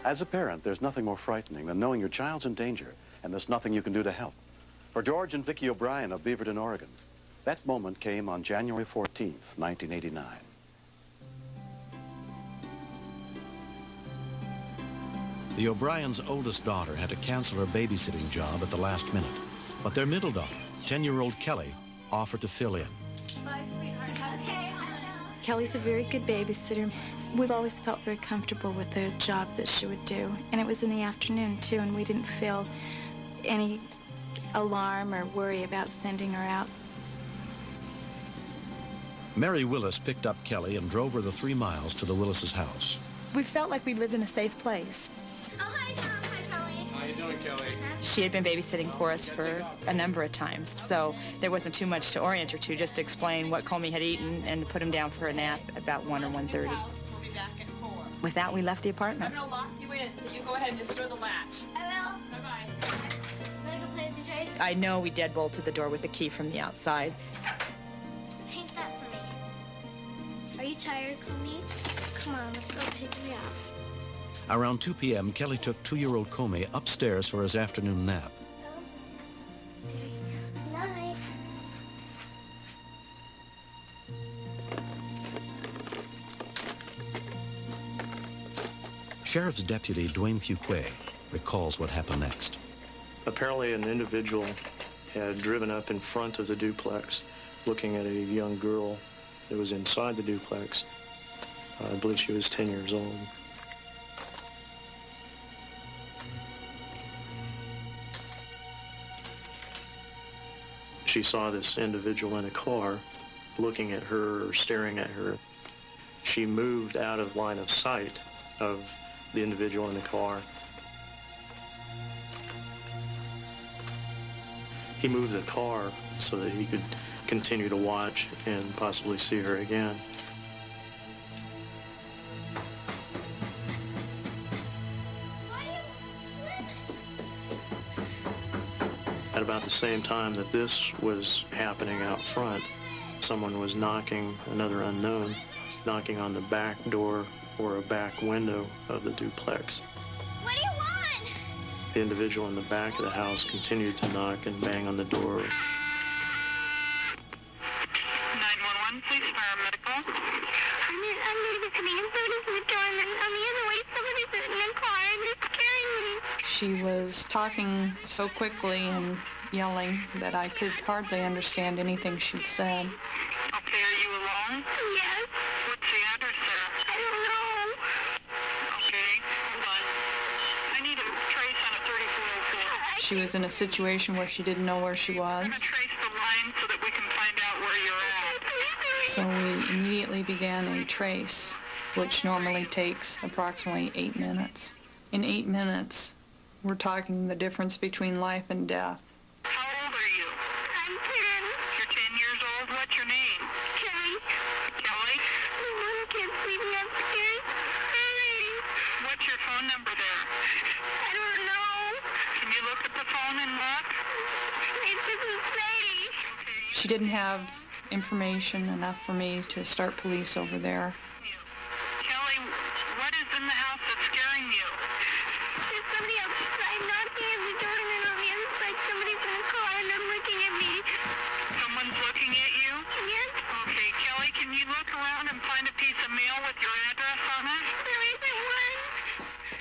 As a parent, there's nothing more frightening than knowing your child's in danger and there's nothing you can do to help. For George and Vicki O'Brien of Beaverton, Oregon, that moment came on January 14th, 1989. The O'Briens' oldest daughter had to cancel her babysitting job at the last minute, but their middle daughter, 10-year-old Kelly, offered to fill in. Bye, sweetheart. Okay. Kelly's a very good babysitter. We've always felt very comfortable with the job that she would do. And it was in the afternoon, too, and we didn't feel any alarm or worry about sending her out. Mary Willis picked up Kelly and drove her the 3 miles to the Willis' house. We felt like we lived in a safe place. Oh, hi, Tom. Hi, Tommy. How you doing, Kelly? She had been babysitting for us for a number of times, so there wasn't too much to orient her to, just to explain what Comey had eaten and to put him down for a nap about 1 or 1:30. We'll be back at 4. With that, we left the apartment. I'm gonna lock you in, so you go ahead and just throw the latch. I will. Bye-bye. Want to go play with the Trace? I know we deadbolted the door with the key from the outside. Paint that for me. Are you tired, Comey? Come on, let's go take a nap. Around 2 p.m., Kelly took 2-year-old Comey upstairs for his afternoon nap. Night. Sheriff's Deputy Dwayne Fuquay recalls what happened next. Apparently an individual had driven up in front of the duplex looking at a young girl that was inside the duplex. I believe she was 10 years old. She saw this individual in a car looking at her or staring at her. She moved out of line of sight of the individual in the car. He moved the car so that he could continue to watch and possibly see her again. At about the same time that this was happening out front, someone was knocking, another unknown, knocking on the back door or a back window of the duplex. What do you want? The individual in the back of the house continued to knock and bang on the door. 911, please, paramedical. I'm babysitting and somebody's in the door and then on the other way somebody's in a car and they're scaring me. She was talking so quickly and yelling that I could hardly understand anything she'd said. Okay, are you alone? Yes. What's the address there? I don't know. Okay, hold on. I need a trace on a 3404. She was in a situation where she didn't know where she was. I'm going to trace the line so that we can find out where you're at. So we immediately began a trace, which normally takes approximately 8 minutes. In 8 minutes, we're talking the difference between life and death. How old are you? I'm 10. You're 10 years old. What's your name? Kelly. Kelly? Mom can't sleep and I'm scared. What's your phone number there? I don't know. Can you look at the phone and look? It doesn't say. She didn't have information enough for me to start police over there. Kelly, what is in the house that's scaring you? There's somebody outside knocking at the door and then on the other side somebody's in the car and they're looking at me. Someone's looking at you? Yes? Okay, Kelly, can you look around and find a piece of mail with your address on it? There isn't one.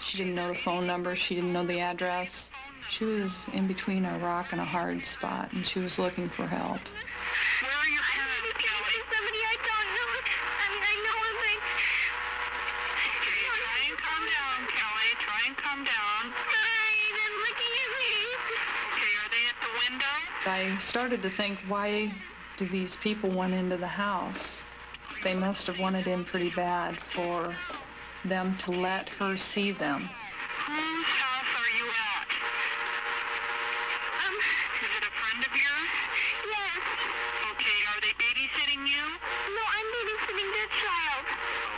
She didn't know the phone number. She didn't know the address. She was in between a rock and a hard spot, and she was looking for help. Where are your parents, Kelly? Somebody I don't know. I mean, I know him, but... Okay, try and calm down, Kelly. Try and calm down. Hi, they're looking at me. Okay, are they at the window? I started to think, why do these people want into the house? They must have wanted in pretty bad for them to let her see them. Whose house are you at? Is it a friend of yours? Yes. Okay, are they babysitting you? No, I'm babysitting their child.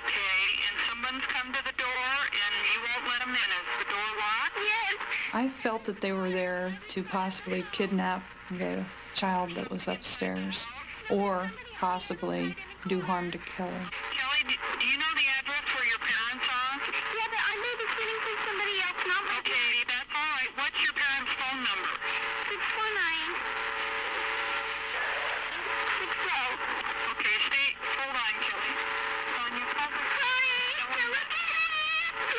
Okay, and someone's come to the door and you won't let them in. Is the door locked? Yes. I felt that they were there to possibly kidnap the child that was upstairs, or possibly do harm to kill her. Kelly, do you know the address where your parents are? Yeah, but I'm babysitting for somebody number? 649. 60. Okay, stay. Hold on, Kelly. On your cover. Tell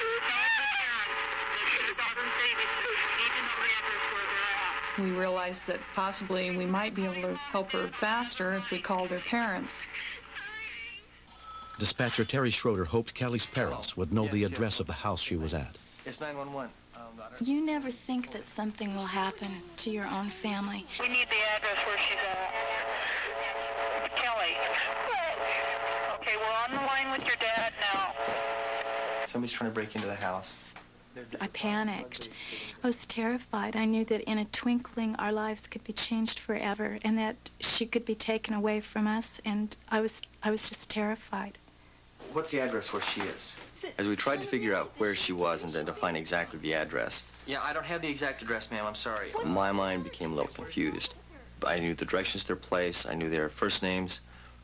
the parents that your daughter's babysitter. You need to know the address where they're at. We realized that possibly we might be able to help her faster if we called her parents. Dispatcher Terry Schroeder hoped Kelly's parents would know the address of the house she was at. It's 911. You never think that something will happen to your own family. We need the address where she's at. Kelly. Okay, we're on the line with your dad now. Somebody's trying to break into the house. I panicked. I was terrified. I knew that in a twinkling our lives could be changed forever and that she could be taken away from us, and I was just terrified. What's the address where she is? As we tried to figure out where she was and then to find exactly the address, Yeah, I don't have the exact address, ma'am. I'm sorry. my mind became a little confused. I knew the directions to their place. I knew their first names.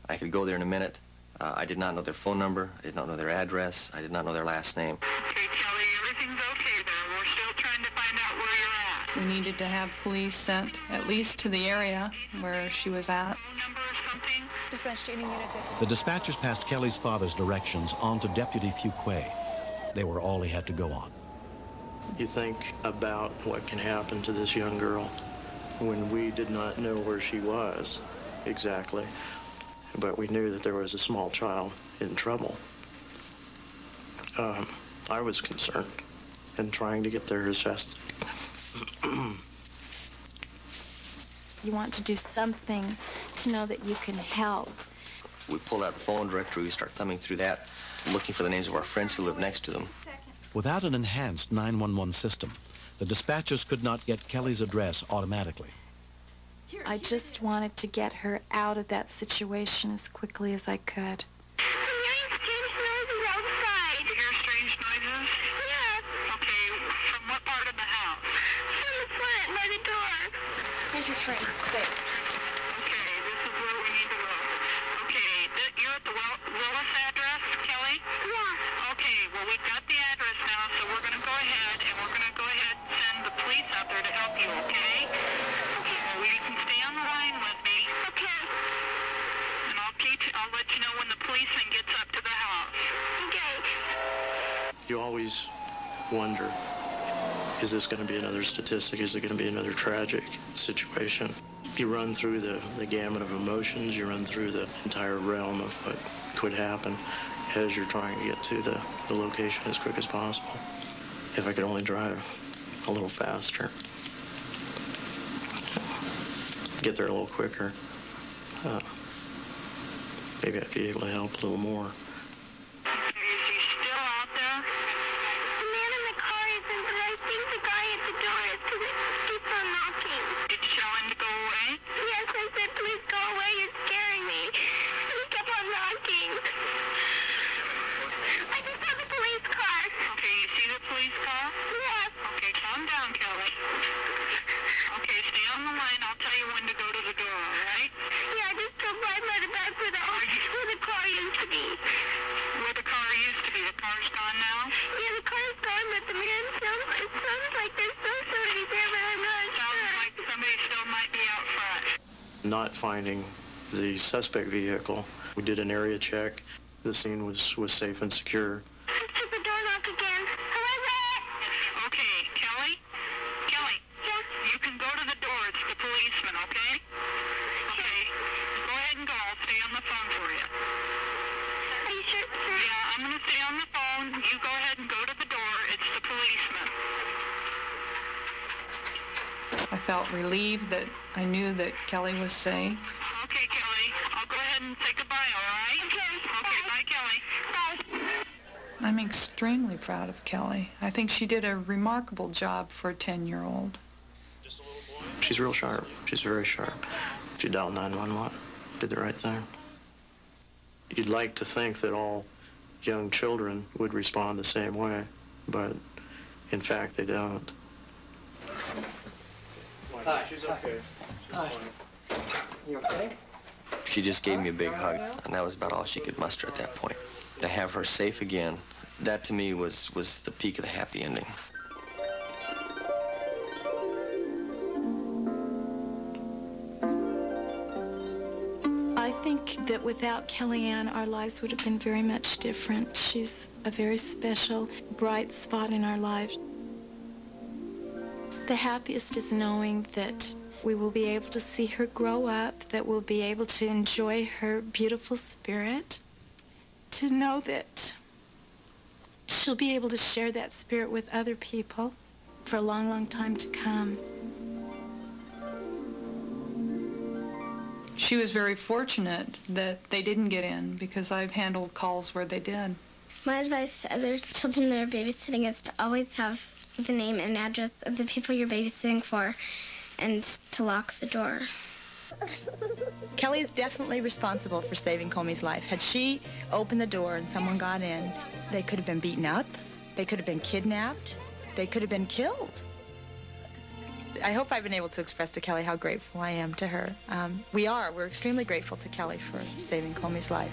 I could go there in a minute. I did not know their phone number. I did not know their address. I did not know their last name. Okay, Kelly, everything's okay there. We're still trying to find out where you're at. We needed to have police sent at least to the area where she was at. Phone number or something? The dispatchers passed Kelly's father's directions on to Deputy Fuquay. They were all he had to go on. You think about what can happen to this young girl when we did not know where she was exactly, but we knew that there was a small child in trouble. I was concerned and trying to get there as fast. You want to do something to know that you can help. We pulled out the phone directory. We start thumbing through that, looking for the names of our friends who live next to them. Without an enhanced 911 system, the dispatchers could not get Kelly's address automatically. I just wanted to get her out of that situation as quickly as I could. You hear strange noises? Yeah. Okay, from what part of the house? From the front, by the door. Here's your trace. Space. Okay, this is where we need to go. Okay, you're at the Willis address, Kelly? Yeah. Okay, well, we've got the address now, so we're going to go ahead, and we're going to go ahead and send the police out there to help you, okay? Okay. Well, you can stay on the line with me. Okay. And I'll let you know when the policeman gets up to the house. Okay. You always wonder, is this going to be another statistic? Is it going to be another tragic situation? You run through the gamut of emotions. You run through the entire realm of what could happen as you're trying to get to the location as quick as possible. If I could only drive a little faster, get there a little quicker, maybe I'd be able to help a little more. Is he still out there? The man in the car isn't, but I think the guy at the door is because it keeps on knocking. Did you tell him to go away? Yes, I said, please go away, you're scaring me. And he kept on knocking. I just saw the police car. Okay, you see the police car? Yes. Okay, calm down, Kelly. Okay, stay on the line. I'll tell you when to go to the door, all right? Yeah, I just drove right by the back where the car used to be. Where the car used to be. The car's gone now? Yeah, the car's gone, but the man it sounds like there's still somebody there, but I'm not Sounds sure. like somebody still might be out front. Not finding the suspect vehicle, we did an area check. The scene was safe and secure. Let's check the door knock again. Okay, Kelly? Kelly? Yeah? You can go to the door. It's the policeman, okay? Okay. Go ahead and go. I'll stay on the phone for you. Are you sure? Yeah, I'm going to stay on the phone. You go ahead and go to the door. It's the policeman. I felt relieved that I knew that Kelly was safe. Okay, Kelly. I'll go ahead and say goodbye, all right? Okay, bye, Kelly. Bye. I'm extremely proud of Kelly. I think she did a remarkable job for a 10-year-old. She's real sharp. She's very sharp. She dialed 911. Did the right thing. You'd like to think that all young children would respond the same way, but in fact they don't. Hi. She's okay. Hi. You okay? She just gave me a big hug, and that was about all she could muster at that point. To have her safe again, that to me was the peak of the happy ending. think that without Kellyanne, our lives would have been very much different. She's a very special, bright spot in our lives. The happiest is knowing that we will be able to see her grow up, that we'll be able to enjoy her beautiful spirit, to know that she'll be able to share that spirit with other people for a long, long time to come. She was very fortunate that they didn't get in, because I've handled calls where they did. My advice to other children that are babysitting is to always have the name and address of the people you're babysitting for, and to lock the door. Kelly is definitely responsible for saving Comey's life. Had she opened the door and someone got in, they could have been beaten up, they could have been kidnapped, they could have been killed. I hope I've been able to express to Kelly how grateful I am to her. We're extremely grateful to Kelly for saving Comey's life.